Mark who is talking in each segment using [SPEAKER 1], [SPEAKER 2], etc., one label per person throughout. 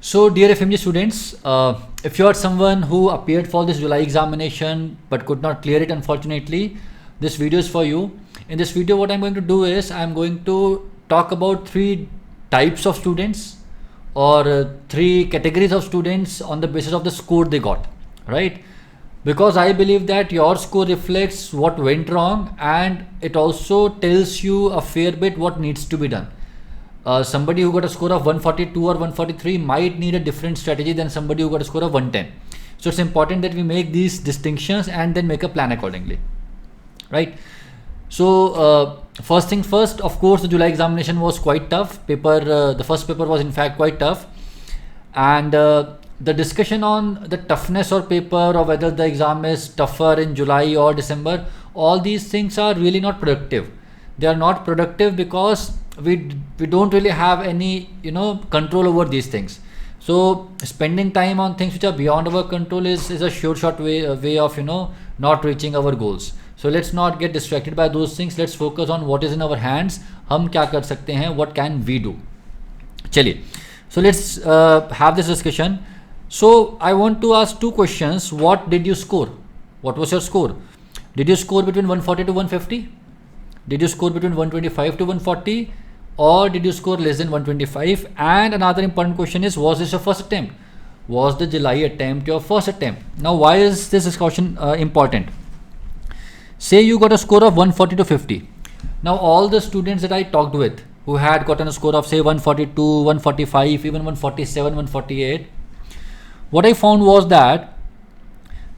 [SPEAKER 1] So, dear FMG students, if you are someone who appeared for this July examination but could not clear it, unfortunately, this video is for you. In this video, what I'm going to do is I'm going to talk about three types of students or three categories of students on the basis of the score they got, right? Because I believe that your score reflects what went wrong and it also tells you a fair bit what needs to be done. Somebody who got a score of 142 or 143 might need a different strategy than somebody who got a score of 110. So it's important that we make these distinctions and then make a plan accordingly, right? So first thing first, of course, the July examination was quite tough. The first paper was in fact quite tough, and the discussion on the toughness of paper or whether the exam is tougher in July or December, all these things are really not productive. They are not productive because we don't really have any control over these things. So spending time on things which are beyond our control is a short way of not reaching our goals. So let's not get distracted by those things. Let's focus on what is in our hands. हम क्या कर सकते हैं? What can we do? चलिए. So let's have this discussion. So I want to ask two questions. What did you score? What was your score? Did you score between 140 to 150? Did you score between 125 to 140? Or did you score less than 125? And another important question is, was this your first attempt? Was the July attempt your first attempt? Now, why is this discussion important? Say you got a score of 140 to 50. Now, all the students that I talked with who had gotten a score of say 142, 145, even 147, 148, what I found was that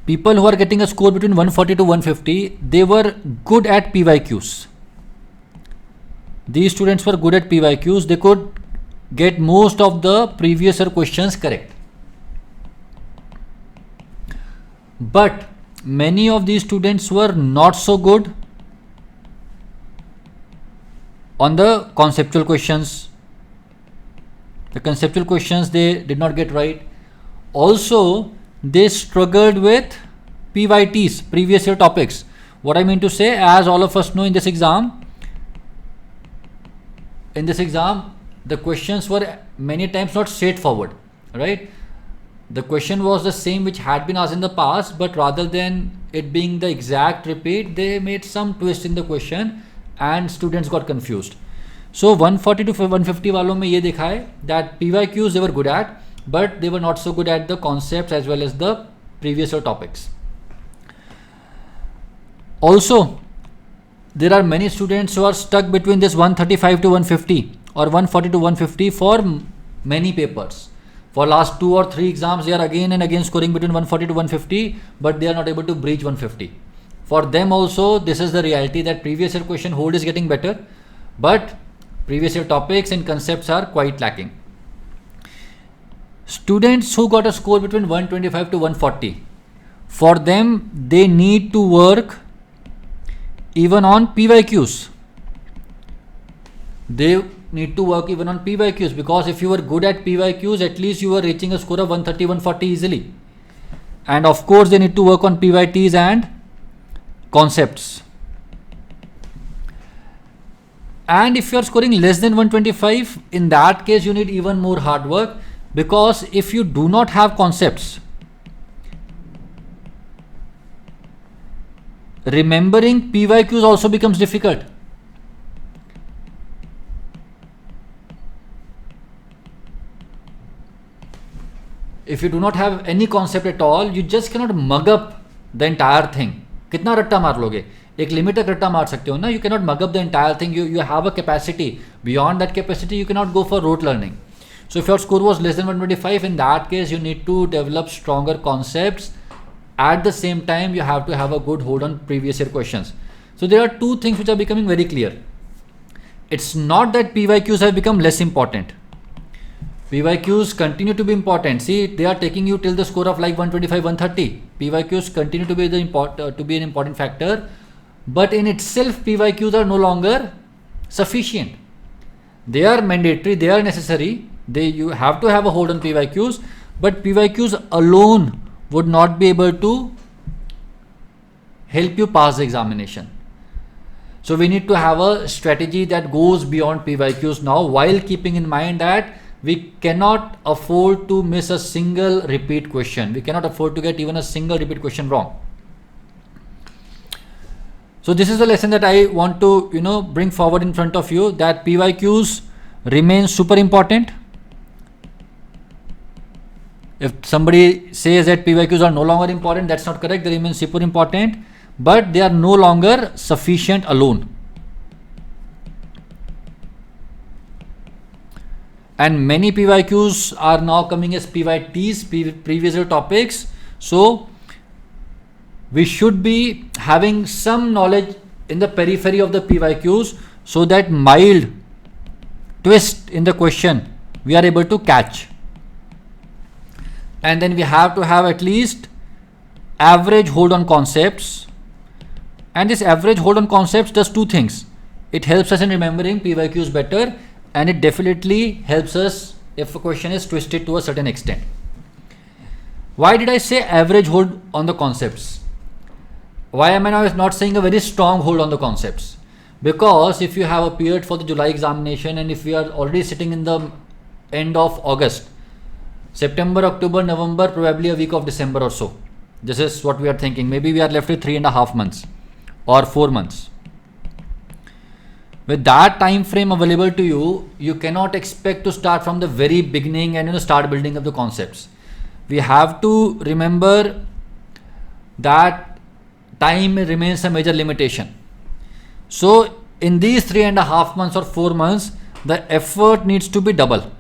[SPEAKER 1] people who are getting a score between 140 to 150, they were good at PYQs. These students were good at PYQs. They could get most of the previous year questions correct. But many of these students were not so good on the conceptual questions. The conceptual questions they did not get right. Also, they struggled with PYTs, previous year topics. What I mean to say, as all of us know, in this exam, the questions were many times not straightforward, right? The question was the same which had been asked in the past, but rather than it being the exact repeat, they made some twist in the question and students got confused. So 140 to 150 वालों में ये देखा है that PYQs they were good at, but they were not so good at the concepts as well as the previous year topics. Also, there are many students who are stuck between this 135 to 150 or 140 to 150 for many papers. For last 2 or 3 exams, they are again and again scoring between 140 to 150, but they are not able to breach 150. For them also, this is the reality that previous year question hold is getting better, but previous year topics and concepts are quite lacking. Students who got a score between 125 to 140, for them, they need to work even on PYQs. They need to work even on PYQs, because if you were good at PYQs, at least you were reaching a score of 130, 140 easily. And of course, they need to work on PYTs and concepts. And if you are scoring less than 125, in that case, you need even more hard work, because if you do not have concepts, remembering PYQs also becomes difficult. If you do not have any concept at all, you just cannot mug up the entire thing. कितना रट्टा मार लोगे? एक limit तक रट्टा मार सकते हो ना. You cannot mug up the entire thing. You have a capacity. Beyond that capacity, you cannot go for rote learning. So if your score was less than 125, in that case, you need to develop stronger concepts. At the same time, you have to have a good hold on previous year questions. So there are two things which are becoming very clear. It's not that PYQs have become less important. PYQs continue to be important. See, they are taking you till the score of like 125, 130. PYQs continue to be an important factor, but in itself, PYQs are no longer sufficient. They are mandatory. They are necessary. You have to have a hold on PYQs, but PYQs alone would not be able to help you pass the examination. So we need to have a strategy that goes beyond PYQs now, while keeping in mind that we cannot afford to miss a single repeat question. We cannot afford to get even a single repeat question wrong. So this is the lesson that I want to bring forward in front of you, that PYQs remain super important. If somebody says that PYQs are no longer important, that's not correct. They remain super important, but they are no longer sufficient alone. And many PYQs are now coming as PYTs, previous year topics. So we should be having some knowledge in the periphery of the PYQs, so that mild twist in the question we are able to catch. And then we have to have at least average hold on concepts. And this average hold on concepts does two things. It helps us in remembering PYQs better, and it definitely helps us if a question is twisted to a certain extent. Why did I say average hold on the concepts? Why am I not saying a very strong hold on the concepts? Because if you have appeared for the July examination, and if we are already sitting in the end of August, September, October, November, probably a week of December or so. This is what we are thinking. Maybe we are left with 3.5 months or 4 months. With that time frame available to you, you cannot expect to start from the very beginning and start building up the concepts. We have to remember that time remains a major limitation. So in these 3.5 months or 4 months, the effort needs to be double.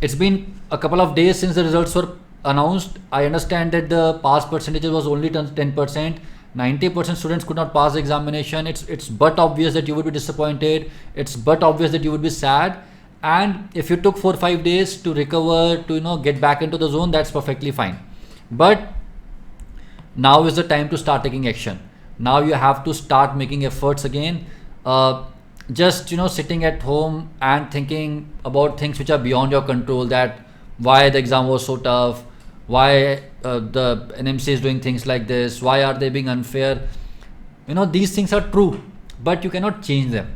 [SPEAKER 1] It's been a couple of days since the results were announced. I understand that the pass percentage was only 10%. 90% students could not pass the examination. It's but obvious that you would be disappointed. It's but obvious that you would be sad. And if you took 4-5 days to recover, to get back into the zone, that's perfectly fine. But now is the time to start taking action. Now you have to start making efforts again. Just sitting at home and thinking about things which are beyond your control, that why the exam was so tough, why the NMC is doing things like this, why are they being unfair. These things are true, but you cannot change them.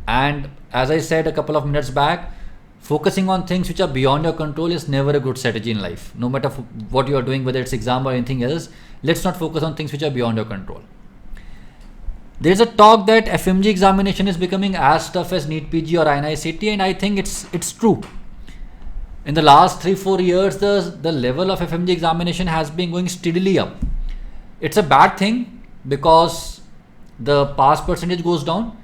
[SPEAKER 1] And as I said a couple of minutes back, focusing on things which are beyond your control is never a good strategy in life. No matter what you are doing, whether it's exam or anything else, let's not focus on things which are beyond your control. There's a talk that FMG examination is becoming as tough as NEET PG or INI-CT, and I think it's true. In the last 3-4 years, the level of FMG examination has been going steadily up. It's a bad thing because the pass percentage goes down.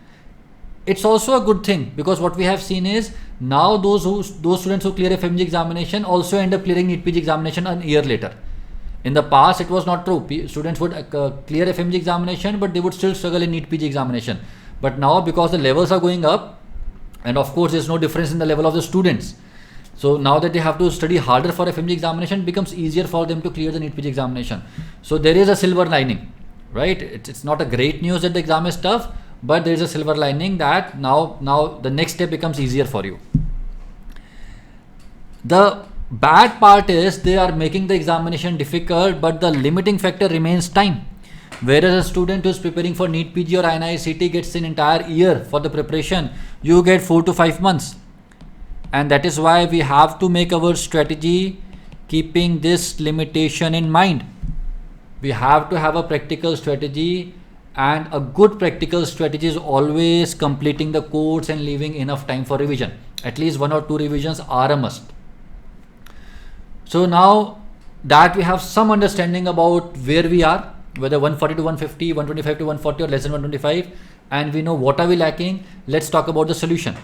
[SPEAKER 1] It's also a good thing because what we have seen is now those students who clear FMG examination also end up clearing NEET PG examination a year later. In the past, it was not true. Students would clear FMG examination, but they would still struggle in NEET PG examination. But now, because the levels are going up, and of course, there's no difference in the level of the students. So now that they have to study harder for FMG examination, it becomes easier for them to clear the NEET PG examination. So there is a silver lining, right? It's not a great news that the exam is tough, but there is a silver lining that now the next step becomes easier for you. The bad part is they are making the examination difficult, but the limiting factor remains time. Whereas a student who is preparing for NEET PG or INI-CT gets an entire year for the preparation, you get 4 to 5 months. And that is why we have to make our strategy keeping this limitation in mind. We have to have a practical strategy, and a good practical strategy is always completing the course and leaving enough time for revision. At least 1 or 2 revisions are a must. So now that we have some understanding about where we are, whether 140 to 150, 125 to 140 or less than 125, and we know what are we lacking, let's talk about the solution.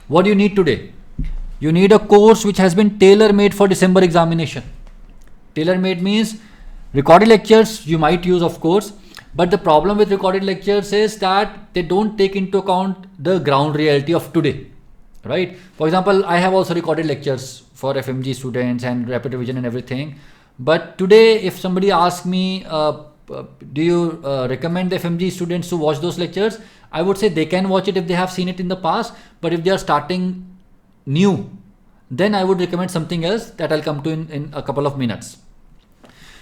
[SPEAKER 1] What do you need today? You need a course which has been tailor-made for December examination. Tailor-made means recorded lectures you might use, of course, but the problem with recorded lectures is that they don't take into account the ground reality of today. Right? For example, I have also recorded lectures for FMG students and rapid revision and everything. But today, if somebody asks me, do you recommend the FMG students to watch those lectures? I would say they can watch it if they have seen it in the past. But if they are starting new, then I would recommend something else that I'll come to in a couple of minutes.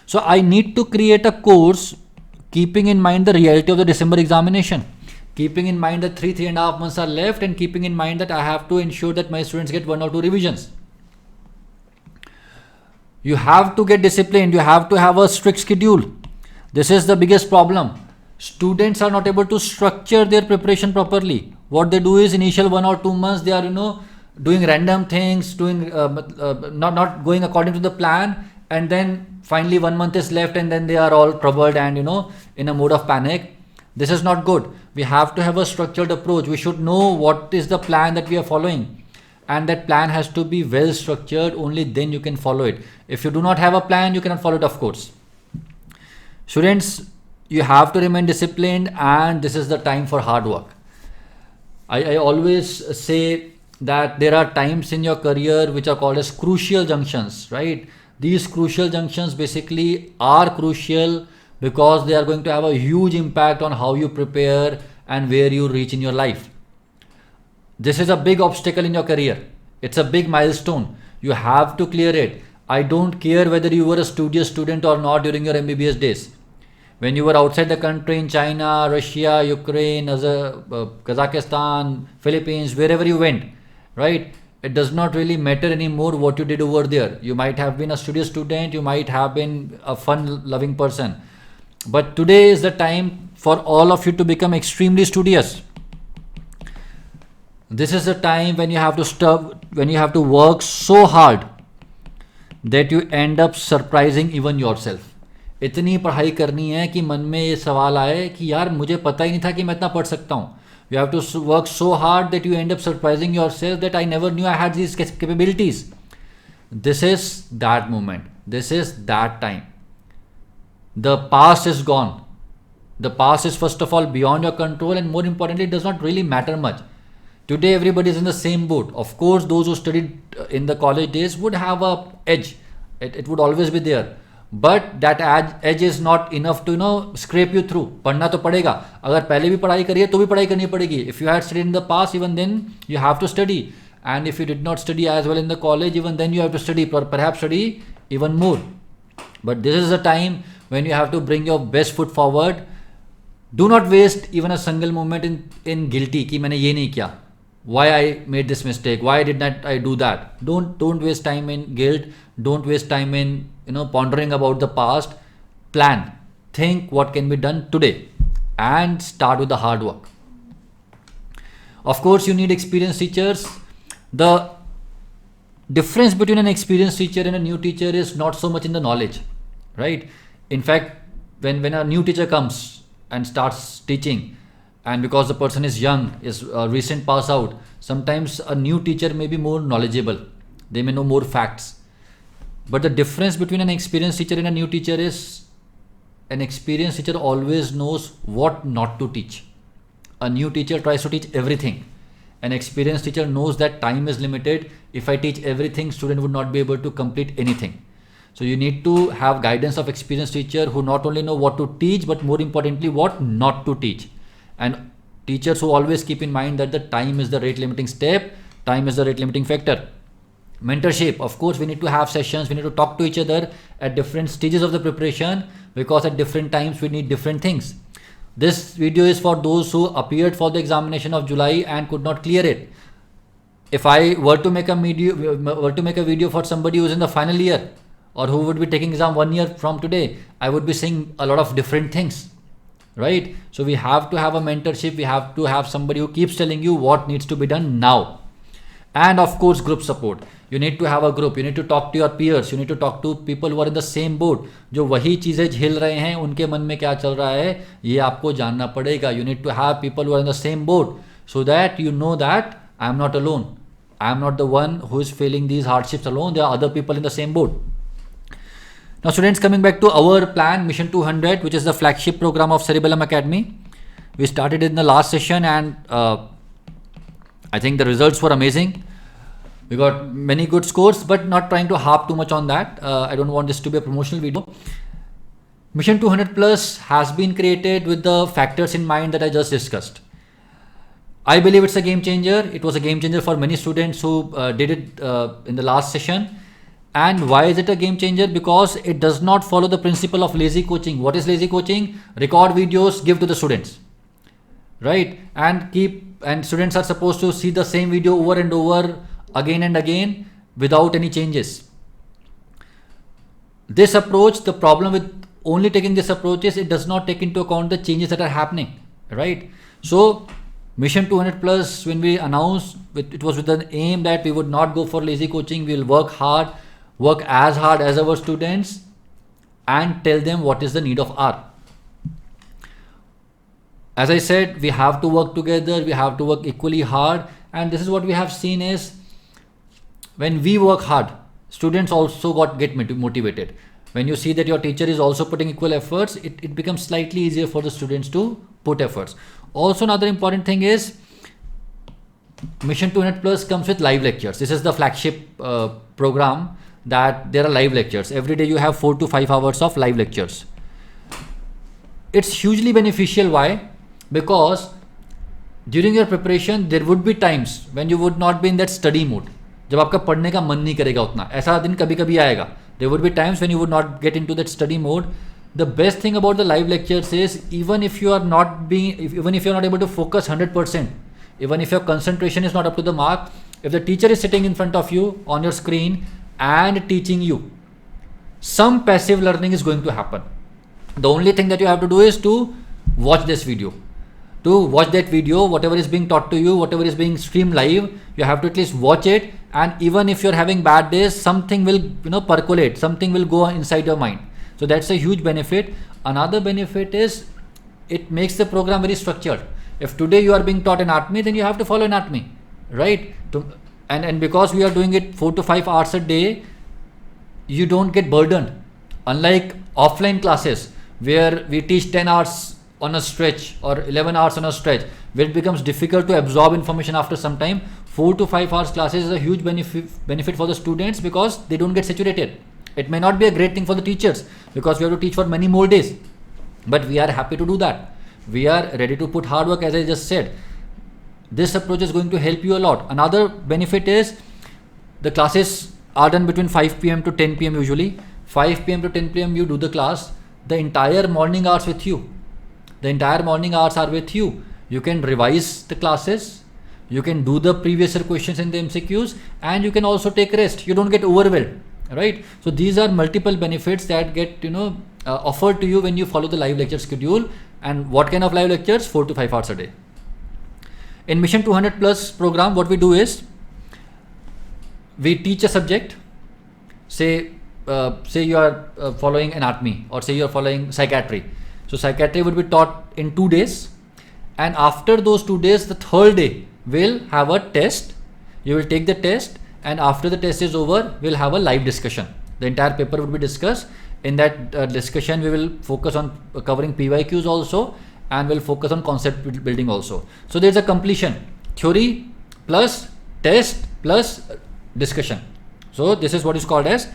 [SPEAKER 1] So I need to create a course keeping in mind the reality of the December examination. keeping in mind that 3.5 months are left, and keeping in mind that I have to ensure that my students get 1 or 2 revisions. You have to get disciplined. You have to have a strict schedule. This is the biggest problem. Students are not able to structure their preparation properly. What they do is initial 1 or 2 months they are doing random things, doing not going according to the plan, and then finally 1 month is left and then they are all troubled and in a mode of panic. This is not good. We have to have a structured approach. We should know what is the plan that we are following, and that plan has to be well structured. Only then you can follow it. If you do not have a plan, you cannot follow it, of course. Students, you have to remain disciplined, and this is the time for hard work. I always say that there are times in your career which are called as crucial junctions, right? These crucial junctions basically are crucial because they are going to have a huge impact on how you prepare and where you reach in your life. This is a big obstacle in your career. It's a big milestone. You have to clear it. I don't care whether you were a studious student or not during your MBBS days. When you were outside the country in China, Russia, Ukraine, Kazakhstan, Philippines, wherever you went, right? It does not really matter anymore what you did over there. You might have been a studious student, you might have been a fun-loving person. But today is the time for all of you to become extremely studious. This is the time when you have to work so hard that you end up surprising even yourself. इतनी पढ़ाई करनी है कि मन में ये सवाल आए कि यार मुझे पता ही नहीं था कि मैं इतना पढ़ सकता हूँ. You have to work so hard that you end up surprising yourself that I never knew I had these capabilities. This is that moment. This is that time. The past is gone. The past is first of all beyond your control, and more importantly, it does not really matter much. Today everybody is in the same boat. Of course, those who studied in the college days would have a edge. It would always be there. But that edge is not enough to scrape you through. पढ़ना तो पड़ेगा. अगर पहले भी पढ़ाई करी है तो भी पढ़ाई करनी पड़ेगी. If you had studied in the past, even then you have to study. And if you did not study as well in the college, even then you have to study, perhaps study even more. But this is the time when you have to bring your best foot forward. Do not waste even a single moment in guilty कि मैंने ये नहीं किया. Why I made this mistake? Why did not I do that? Don't waste time in guilt. Don't waste time in pondering about the past. Plan. Think what can be done today, and start with the hard work. Of course, you need experienced teachers. The difference between an experienced teacher and a new teacher is not so much in the knowledge, right? In fact, when a new teacher comes and starts teaching, and because the person is young, is a recent pass out, sometimes a new teacher may be more knowledgeable. They may know more facts. But the difference between an experienced teacher and a new teacher is an experienced teacher always knows what not to teach. A new teacher tries to teach everything. An experienced teacher knows that time is limited. If I teach everything, student would not be able to complete anything. So you need to have guidance of experienced teacher who not only know what to teach, but more importantly, what not to teach. And teachers who always keep in mind that the time is the rate limiting step, time is the rate limiting factor. Mentorship, of course, we need to have sessions, we need to talk to each other at different stages of the preparation, because at different times we need different things. This video is for those who appeared for the examination of July and could not clear it. If I were to make a video for somebody who is in the final year or who would be taking exam 1 year from today, I would be saying a lot of different things, right? So we have to have a mentorship. We have to have somebody who keeps telling you what needs to be done now. And of course, group support. You need to have a group. You need to talk to your peers. You need to talk to people who are in the same boat. जो वही चीजें झेल रहे हैं, उनके मन में क्या चल रहा है, ये आपको जानना पड़ेगा. You need to have people who are in the same boat, so that you know that I am not alone. I am not the one who is feeling these hardships alone. There are other people in the same boat. Now, students, coming back to our plan, Mission 200, which is the flagship program of Cerebellum Academy. We started in the last session, and I think the results were amazing. We got many good scores, but not trying to harp too much on that. I don't want this to be a promotional video. Mission 200 Plus has been created with the factors in mind that I just discussed. I believe it's a game changer. It was a game changer for many students who did it in the last session. And why is it a game changer? Because it does not follow the principle of lazy coaching. What is lazy coaching? Record videos, give to the students. right? And students are supposed to see the same video over and over again and again without any changes. This approach, the problem with only taking this approach is it does not take into account the changes that are happening, right? So Mission 200 Plus, when we announced, it was with an aim that we would not go for lazy coaching. We will work as hard as our students, and tell them what is the need of hour. As I said, we have to work together, we have to work equally hard, and this is what we have seen is when we work hard, students also get motivated. When you see that your teacher is also putting equal efforts, it becomes slightly easier for the students to put efforts. Also, another important thing is Mission 200 Plus comes with live lectures. This is the flagship program, that there are live lectures. Every day you have 4 to 5 hours of live lectures. It's hugely beneficial. Why? Because during your preparation there would be times when you would not be in that study mood. जब आपका पढ़ने का मन नहीं करेगा उतना, ऐसा दिन कभी कभी आएगा. There would be times when you would not get into that study mode. The best thing about the live lectures is even if you are not able to focus 100%, even if your concentration is not up to the mark, if the teacher is sitting in front of you on your screen and teaching you, some passive learning is going to happen. The only thing that you have to do is to watch this video. To watch that video, whatever is being taught to you, whatever is being streamed live, you have to at least watch it. And even if you're having bad days, something will percolate, something will go inside your mind. So that's a huge benefit. Another benefit is it makes the program very structured. If today you are being taught anatomy, then you have to follow anatomy, right? And because we are doing it 4 to 5 hours a day, you don't get burdened. Unlike offline classes where we teach 10 hours on a stretch or 11 hours on a stretch, where it becomes difficult to absorb information after some time, 4 to 5 hours classes is a huge benefit for the students because they don't get saturated. It may not be a great thing for the teachers because we have to teach for many more days, but we are happy to do that. We are ready to put hard work, as I just said. This approach is going to help you a lot. Another benefit is the classes are done between 5 p.m. to 10 p.m. usually. 5 p.m. to 10 p.m. you do the class. The entire morning hours with you. The entire morning hours are with you. You can revise the classes. You can do the previous year questions in the MCQs, and you can also take rest. You don't get overwhelmed, right? So these are multiple benefits that get offered to you when you follow the live lecture schedule. And what kind of live lectures? 4 to 5 hours a day. In Mission 200 Plus program, what we do is we teach a subject. Say you are following anatomy, or say you are following psychiatry. So psychiatry would be taught in 2 days, and after those 2 days, the third day we'll have a test. You will take the test, and after the test is over, we'll have a live discussion. The entire paper would be discussed. In that discussion, we will focus on covering PYQs also, and we'll focus on concept building also. So there's a completion: theory plus test plus discussion. So this is what is called as,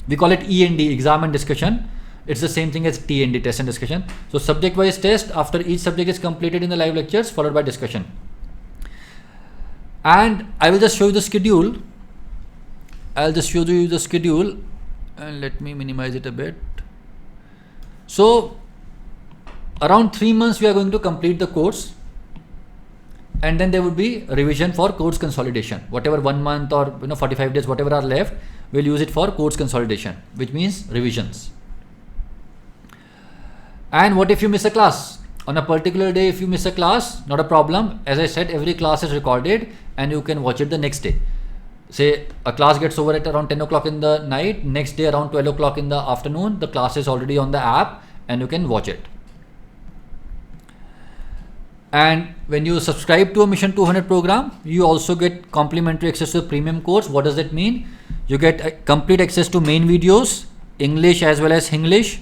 [SPEAKER 1] we call it E&D, exam and discussion. It's the same thing as T&D, test and discussion. So subject wise test after each subject is completed in the live lectures, followed by discussion. And I will just show you the schedule. I'll just show you the schedule, and let me minimize it a bit. So around 3 months we are going to complete the course, and then there would be revision for course consolidation. Whatever 1 month or 45 days, whatever are left, we'll use it for course consolidation, which means revisions. And what if you miss a class? On a particular day, if you miss a class, not a problem. As I said, every class is recorded and you can watch it the next day. Say a class gets over at around 10 o'clock in the night, next day around 12 o'clock in the afternoon, the class is already on the app and you can watch it. And when you subscribe to a Mission 200 program, you also get complimentary access to the premium course. What does that mean? You get complete access to main videos, English as well as Hinglish.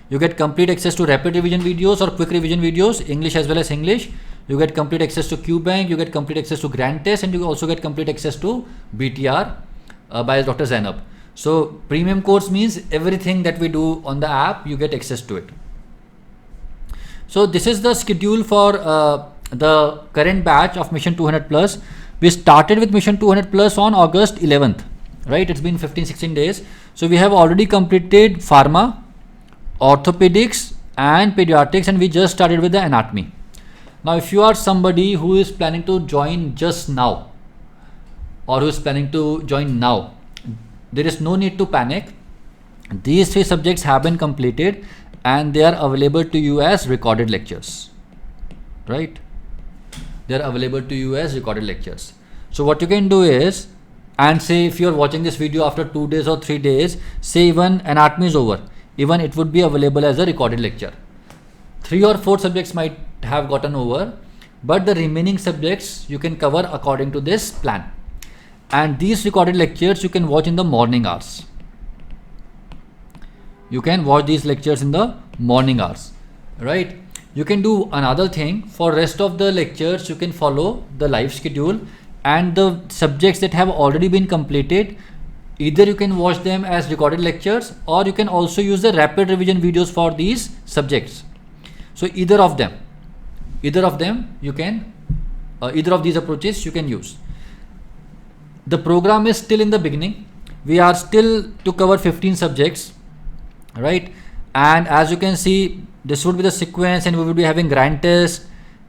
[SPEAKER 1] You get complete access to rapid revision videos or quick revision videos, English as well as English. You get complete access to QBank, you get complete access to Grand Test, and you also get complete access to BTR by Dr. Zainab. So premium course means everything that we do on the app, you get access to it. So this is the schedule for the current batch of Mission 200 Plus. We started with Mission 200 Plus on August 11th, right? It's been 15-16 days. So we have already completed pharma, orthopedics and pediatrics, and we just started with the anatomy. Now if you are somebody who is planning to join just now, or who is planning to join now, there is no need to panic. These 3 subjects have been completed and they are available to you as recorded lectures, right? They are available to you as recorded lectures. So what you can do is, and say if you are watching this video after 2 days or 3 days, say even anatomy is over, even it would be available as a recorded lecture. 3 or 4 subjects might have gotten over, but the remaining subjects you can cover according to this plan. And these recorded lectures you can watch in the morning hours. You can watch these lectures in the morning hours, right? You can do another thing. For rest of the lectures you can follow the live schedule, and the subjects that have already been completed, either you can watch them as recorded lectures, or you can also use the rapid revision videos for these subjects. So either of them you can, either of these approaches you can use. The program is still in the beginning. We are still to cover 15 subjects, right? And as you can see, this would be the sequence, and we will be having grand test,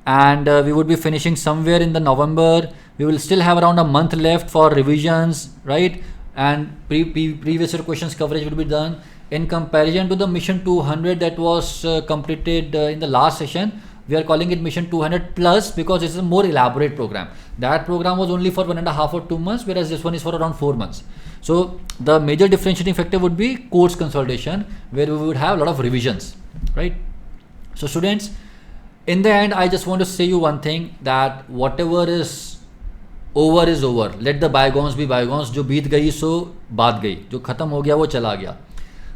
[SPEAKER 1] and we would be finishing somewhere in the November. We will still have around a month left for revisions, right? And previous year questions coverage will be done. In comparison to the Mission 200 that was completed in the last session, we are calling it Mission 200 Plus because it's a more elaborate program. That program was only for 1.5 or 2 months, whereas this one is for around 4 months. So the major differentiating factor would be course consolidation, where we would have a lot of revisions, right? So students, in the end, I just want to say you one thing, that whatever is over, let the bygones be bygones. जो बीत गई सो बात गई, जो खत्म हो गया वो चला गया.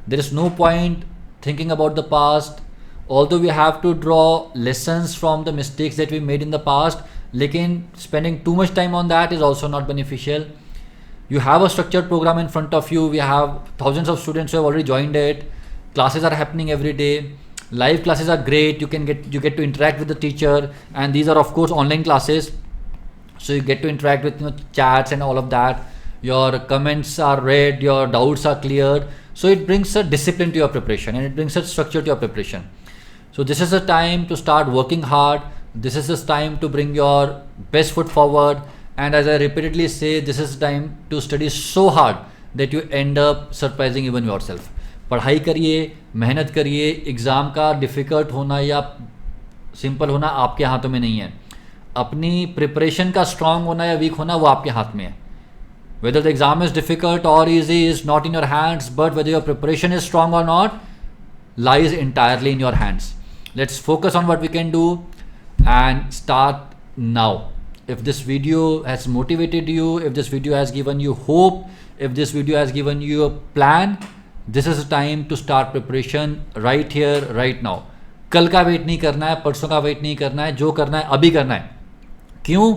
[SPEAKER 1] There is no point thinking about the past. Although we have to draw lessons from the mistakes that we made in the past, लेकिन spending too much time on that is also not beneficial. You have a structured program in front of you. We have thousands of students who have already joined it. Classes are happening every day. Live classes are great. You get to interact with the teacher, and these are of course online classes. So you get to interact with chats and all of that. Your comments are read, your doubts are cleared. So it brings a discipline to your preparation, and it brings a structure to your preparation. So this is the time to start working hard. This is the time to bring your best foot forward. And as I repeatedly say, this is the time to study so hard that you end up surprising even yourself. पढ़ाई करिए, मेहनत करिए. Exam का difficult होना या simple होना आपके हाथों में नहीं है. अपनी प्रिपरेशन का स्ट्रांग होना या वीक होना वो आपके हाथ में है. Whether the exam is difficult or easy is not in your hands, but whether your preparation is strong or not lies entirely in your hands. Let's focus on what we can do and start now. If this video has motivated you, if this video has given you hope, if this video has given you a plan, this is the time to start preparation right here, right now. कल का wait नहीं करना है, परसों का wait नहीं करना है, जो करना है अभी करना है. क्यों?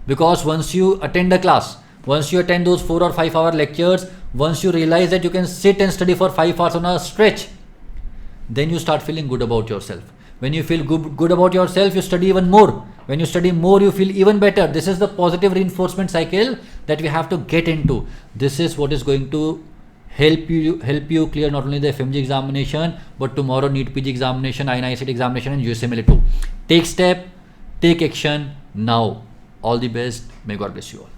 [SPEAKER 1] Because once you attend a class, once you attend those 4 or 5 hour lectures, once you realize that you can sit and study for 5 hours on a stretch, then you start feeling good about yourself. When you feel good about yourself, you study even more. When you study more, you feel even better. This is the positive reinforcement cycle that we have to get into. This is what is going to help you clear not only the FMG examination, but tomorrow NEET PG examination, INICET examination, and USMLE too. Take step, take action now. All the best. May God bless you all.